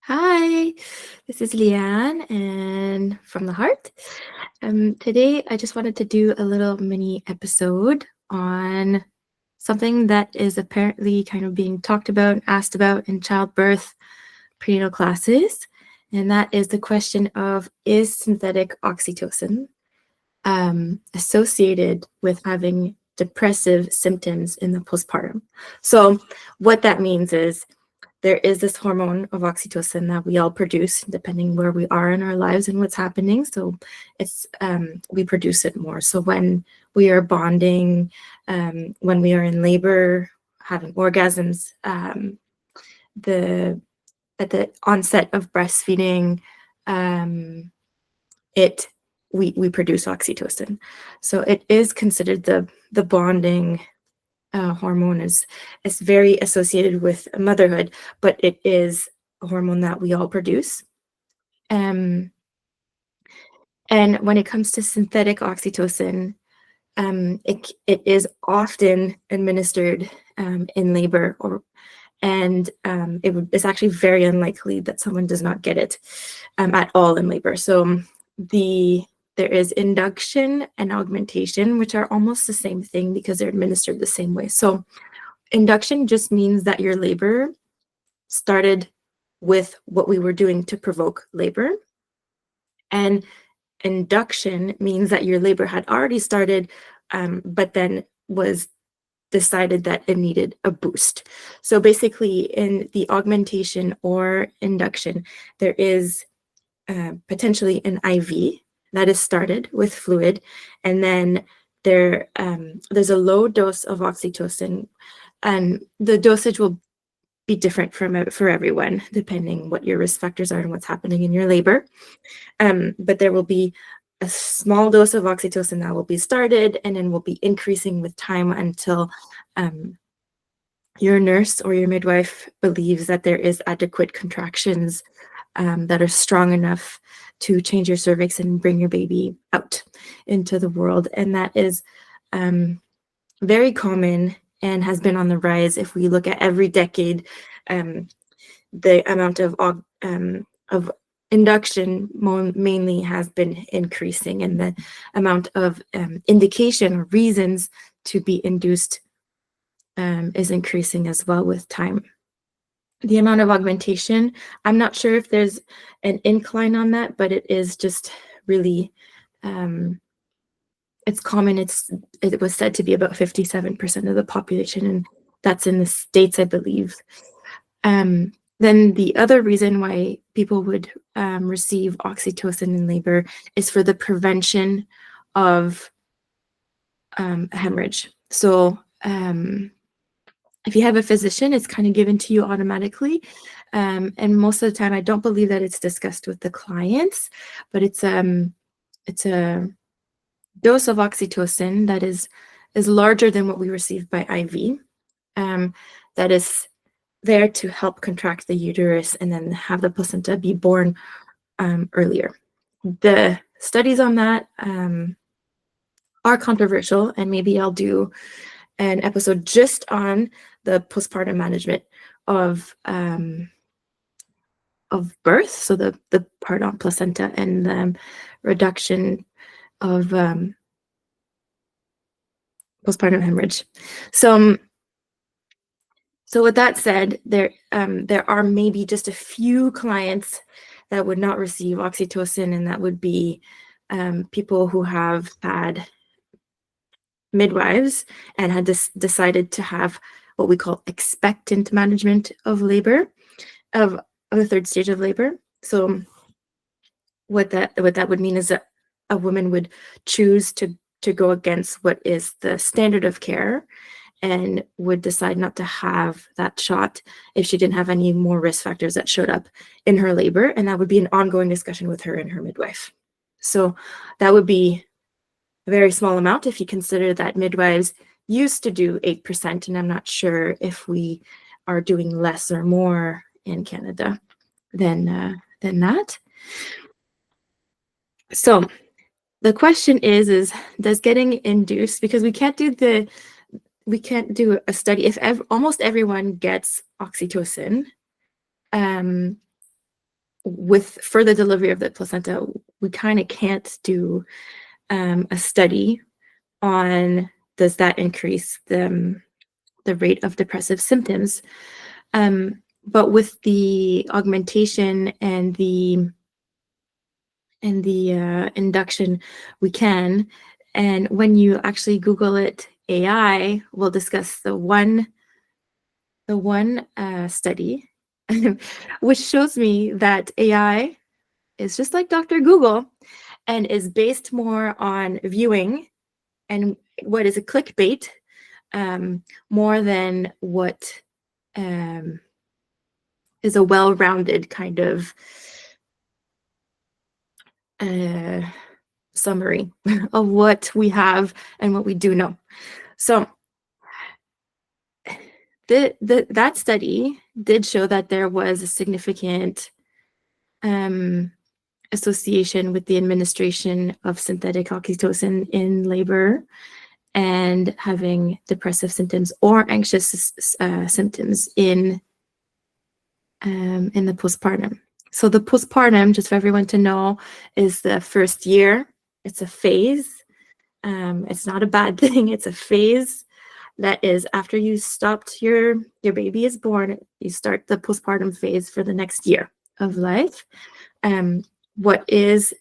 Hi, this is Leanne and from the heart. Today, I just wanted to do a little mini episode on something that is apparently kind of being talked about and asked about in childbirth prenatal classes, and that is the question of, is synthetic oxytocin associated with having depressive symptoms in the postpartum? So, what that means is there is this hormone of oxytocin that we all produce depending where we are in our lives and what's happening. So it's we produce it more. So when we are bonding, when we are in labor, having orgasms, the at the onset of breastfeeding, it we produce oxytocin. So it is considered the bonding hormone is very associated with motherhood, but it is a hormone that we all produce. Um, and when it comes to synthetic oxytocin, it is often administered in labor, and it's actually very unlikely that someone does not get it at all in labor. So there is induction and augmentation, which are almost the same thing because they're administered the same way. So induction just means that your labor started with what we were doing to provoke labor. And induction means that your labor had already started, but then was decided that it needed a boost. So basically, in the augmentation or induction, there is potentially an IV that is started with fluid, and then there's a low dose of oxytocin, and the dosage will be different for everyone depending what your risk factors are and what's happening in your labor. But there will be a small dose of oxytocin that will be started and then will be increasing with time until your nurse or your midwife believes that there is adequate contractions that are strong enough to change your cervix and bring your baby out into the world. And that is very common and has been on the rise. If we look at every decade, the amount of induction mainly has been increasing, and the amount of indication or reasons to be induced is increasing as well with time. The amount of augmentation, I'm not sure if there's an incline on that, but it is just really, it's common. It was said to be about 57% of the population, and that's in the States, I believe. Then the other reason why people would receive oxytocin in labor is for the prevention of hemorrhage. So if you have a physician, it's kind of given to you automatically. And most of the time, I don't believe that it's discussed with the clients, but it's a dose of oxytocin that is larger than what we receive by IV. That is there to help contract the uterus and then have the placenta be born earlier. The studies on that are controversial, and maybe I'll do an episode just on the postpartum management of birth, so the part on placenta and the reduction of postpartum hemorrhage. So with that said, there are maybe just a few clients that would not receive oxytocin, and that would be people who have had midwives and had decided to have what we call expectant management of labor, of the third stage of labor. So what that would mean is that a woman would choose to go against what is the standard of care and would decide not to have that shot if she didn't have any more risk factors that showed up in her labor, and that would be an ongoing discussion with her and her midwife. So that would be a very small amount if you consider that midwives used to do 8%, and I'm not sure if we are doing less or more in Canada than that. So the question is does getting induced, because we can't do a study if almost everyone gets oxytocin, for the delivery of the placenta, we kind of can't do a study on does that increase the rate of depressive symptoms. But with the augmentation and the induction, we can. And when you actually Google it, AI will discuss the one study, which shows me that AI is just like Dr. Google and is based more on viewing and what is a clickbait, more than what is a well-rounded kind of summary of what we have and what we do know. So that study did show that there was a significant association with the administration of synthetic oxytocin in labor and having depressive symptoms or anxious symptoms in the postpartum. So the postpartum, just for everyone to know, is the first year. It's a phase. It's not a bad thing. It's a phase that is after you stopped your baby is born, you start the postpartum phase for the next year of life. What is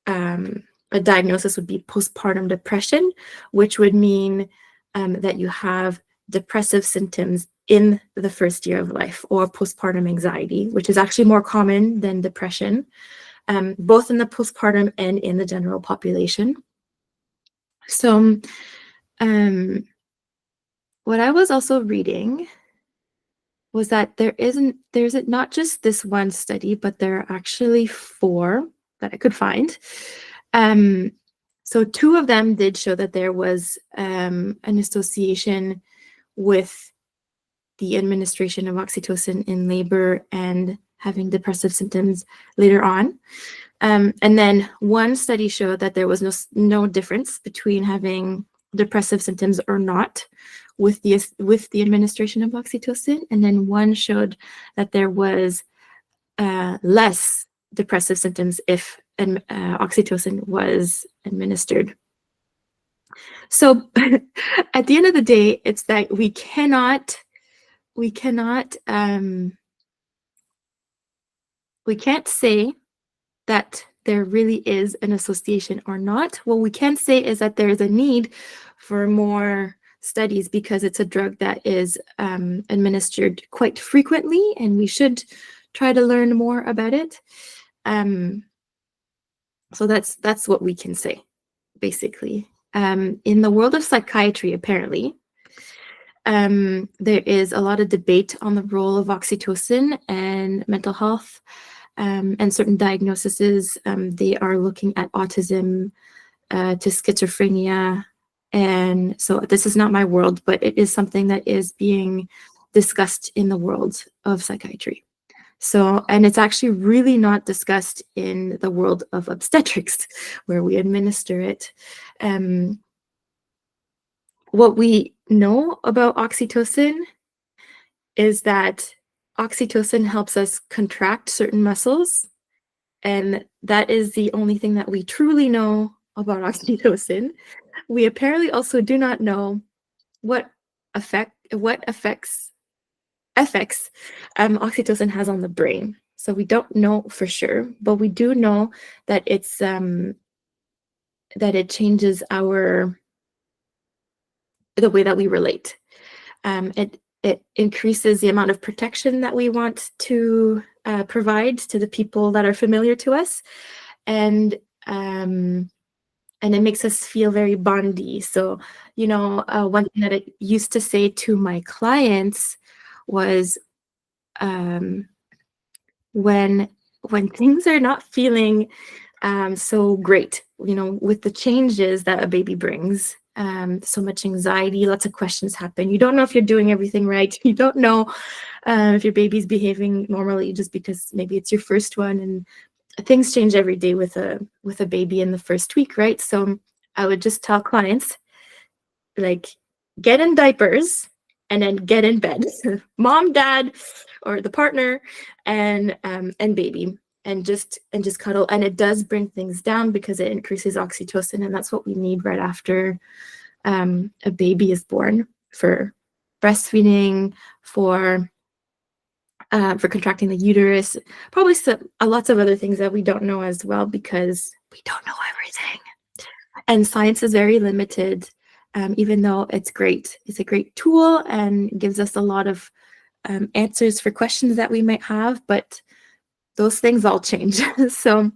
a diagnosis would be postpartum depression, which would mean that you have depressive symptoms in the first year of life, or postpartum anxiety, which is actually more common than depression, both in the postpartum and in the general population. So what I was also reading was that there's not just this one study, but there are actually 4 that I could find. So 2 of them did show that there was an association with the administration of oxytocin in labor and having depressive symptoms later on. And then 1 study showed that there was no difference between having depressive symptoms or not with the administration of oxytocin. And then 1 showed that there was less depressive symptoms if oxytocin was administered. So at the end of the day, it's that we can't say that there really is an association or not. What we can say is that there is a need for more studies because it's a drug that is administered quite frequently, and we should try to learn more about it. So that's what we can say, basically. In the world of psychiatry, apparently, there is a lot of debate on the role of oxytocin and mental health and certain diagnoses. They are looking at autism to schizophrenia. And so this is not my world, but it is something that is being discussed in the world of psychiatry. So, and it's actually really not discussed in the world of obstetrics, where we administer it. What we know about oxytocin is that oxytocin helps us contract certain muscles, and that is the only thing that we truly know about oxytocin. We apparently also do not know what effects oxytocin has on the brain. So we don't know for sure, but we do know that it's that it changes the way that we relate. It increases the amount of protection that we want to provide to the people that are familiar to us, and it makes us feel very bondy. So, one thing that I used to say to my clients was, when things are not feeling so great, with the changes that a baby brings, so much anxiety, lots of questions happen. You don't know if you're doing everything right. You don't know if your baby's behaving normally just because maybe it's your first one, and things change every day with a baby in the first week, right? So I would just tell clients, like, get in diapers and then get in bed. Mom, dad, or the partner, and baby. and just cuddle. And it does bring things down because it increases oxytocin, and that's what we need right after a baby is born for breastfeeding, for contracting the uterus, probably lots of other things that we don't know as well because we don't know everything. And science is very limited, even though it's great. It's a great tool and gives us a lot of answers for questions that we might have, but those things all change. So,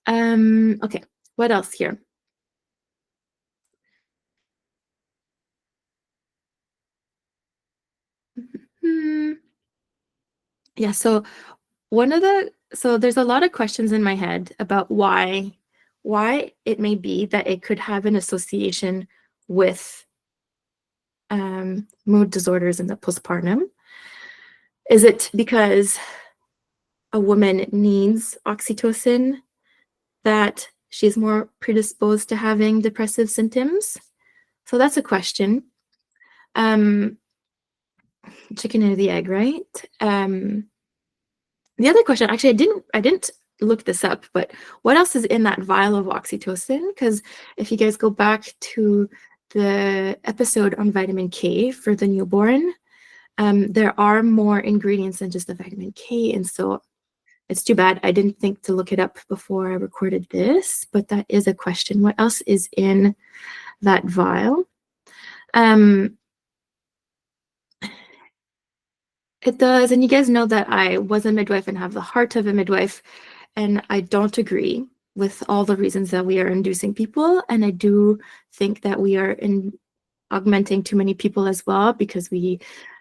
okay, what else here? Hmm. Yeah, so there's a lot of questions in my head about why it may be that it could have an association with mood disorders in the postpartum. Is it because a woman needs oxytocin that she's more predisposed to having depressive symptoms? So that's a question. Chicken or the egg, right? The other question, actually, I didn't look this up, but what else is in that vial of oxytocin? Because if you guys go back to the episode on vitamin K for the newborn, there are more ingredients than just the vitamin K, and so it's too bad I didn't think to look it up before I recorded this, but that is a question. What else is in that vial? It does, and you guys know that I was a midwife and have the heart of a midwife, and I don't agree with all the reasons that we are inducing people, and I do think that we are augmenting too many people as well because we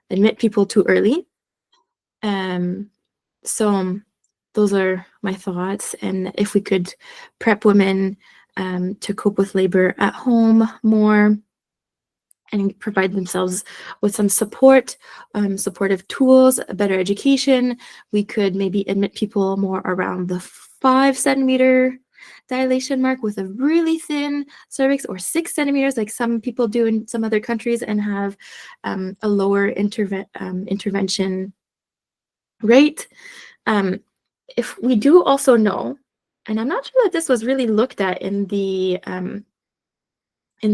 admit people too early. So those are my thoughts, and if we could prep women to cope with labor at home more and provide themselves with some support, supportive tools, a better education. We could maybe admit people more around the 5 centimeter dilation mark with a really thin cervix, or 6 centimeters, like some people do in some other countries, and have a lower intervention rate. If we do also know, and I'm not sure that this was really looked at in the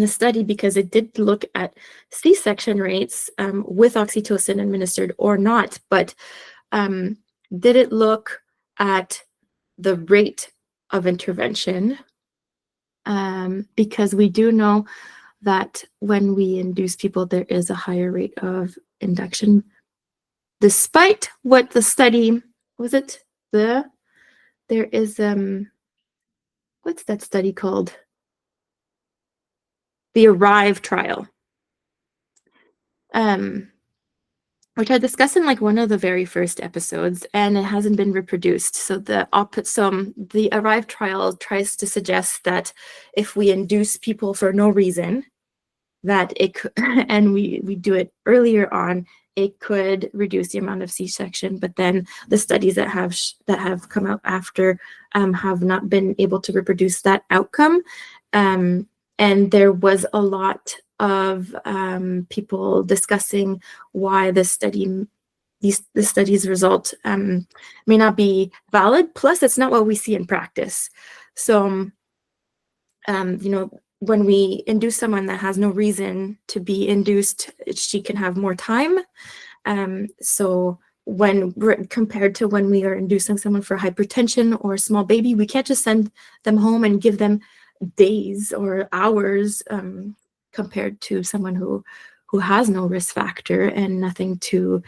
study, because it did look at C-section rates with oxytocin administered or not, but did it look at the rate of intervention? Because we do know that when we induce people, there is a higher rate of induction, despite what the study, was it there is, what's that study called? The ARRIVE trial, which I discussed in like one of the very first episodes, and it hasn't been reproduced. So the ARRIVE trial tries to suggest that if we induce people for no reason, that it could, and we do it earlier on, it could reduce the amount of C-section. But then the studies that have come out after have not been able to reproduce that outcome. And there was a lot of people discussing why the study's result may not be valid. Plus, it's not what we see in practice. So, when we induce someone that has no reason to be induced, she can have more time. So when compared to when we are inducing someone for hypertension or a small baby, we can't just send them home and give them days or hours compared to someone who has no risk factor and nothing to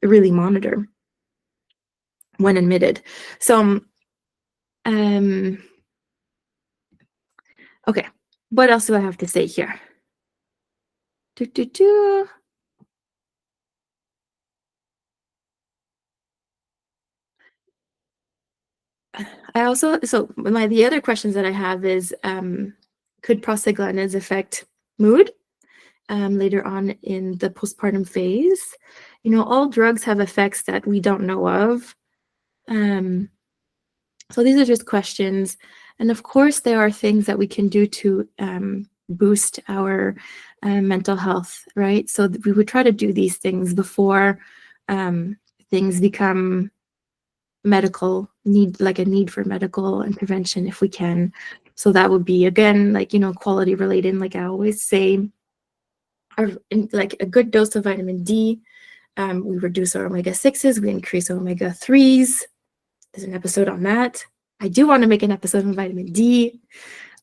really monitor when admitted. So okay, what else do I have to say here? The other questions that I have is, could prostaglandins affect mood later on in the postpartum phase? All drugs have effects that we don't know of. So these are just questions. And of course, there are things that we can do to boost our mental health, right? So we would try to do these things before things become medical need, like a need for medical intervention if we can. So that would be, again, like, quality related. Like I always say, like a good dose of vitamin D. We reduce our omega-6s, we increase our omega-3s. There's an episode on that. I do want to make an episode on vitamin D.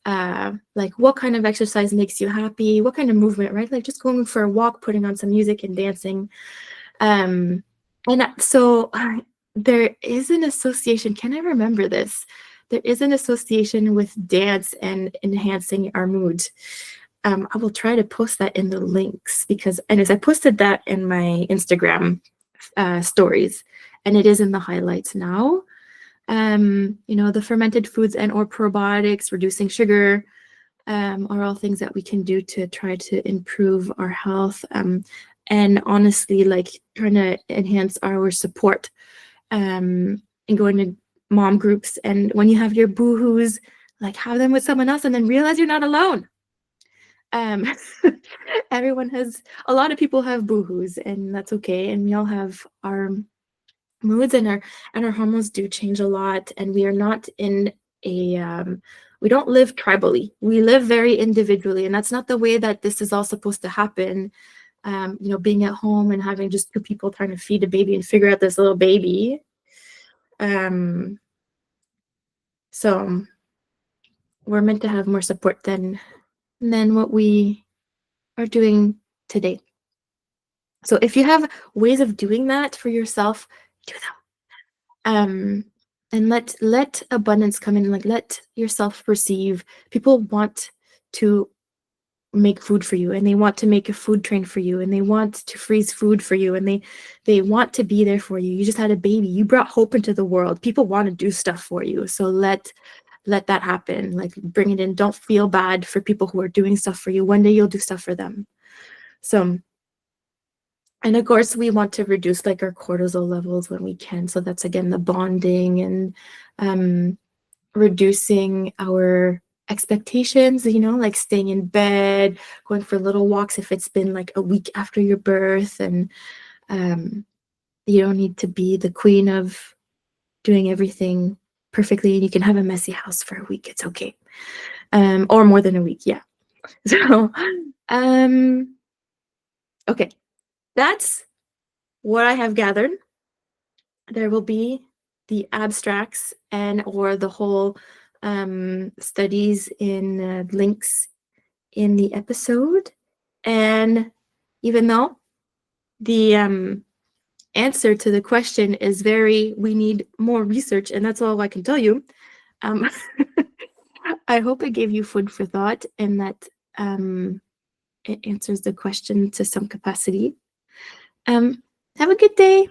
Like what kind of exercise makes you happy? What kind of movement, right? Like just going for a walk, putting on some music and dancing. And so there is an association. Can I remember this? There is an association with dance and enhancing our mood. I will try to post that in the links because, anyways, I posted that in my Instagram stories, and it is in the highlights now. The fermented foods and or probiotics, reducing sugar, are all things that we can do to try to improve our health. And honestly, like trying to enhance our support, and going to mom groups. And when you have your boohoos, like have them with someone else and then realize you're not alone. A lot of people have boohoos, and that's okay. And we all have our moods, and our hormones do change a lot. And we are not in a, we don't live tribally. We live very individually, and that's not the way that this is all supposed to happen. Being at home and having just two people trying to feed a baby and figure out this little baby. So we're meant to have more support than what we are doing today. So if you have ways of doing that for yourself, do them. And let abundance come in. Like let yourself receive. People want to make food for you, and they want to make a food train for you, and they want to freeze food for you, and they want to be there for you. You just had a baby. You brought hope into the world. People want to do stuff for you. So let that happen. Like bring it in. Don't feel bad for people who are doing stuff for you. One day you'll do stuff for them. So, and of course we want to reduce like our cortisol levels when we can. So that's again the bonding and reducing our expectations, like staying in bed, going for little walks if it's been like a week after your birth. And you don't need to be the queen of doing everything perfectly, and you can have a messy house for a week. It's okay. Or more than a week. Yeah. So, okay. That's what I have gathered. There will be the abstracts and or the whole studies in links in the episode. And even though the answer to the question is we need more research, and that's all I can tell you. I hope it gave you food for thought, and that it answers the question to some capacity. Have a good day.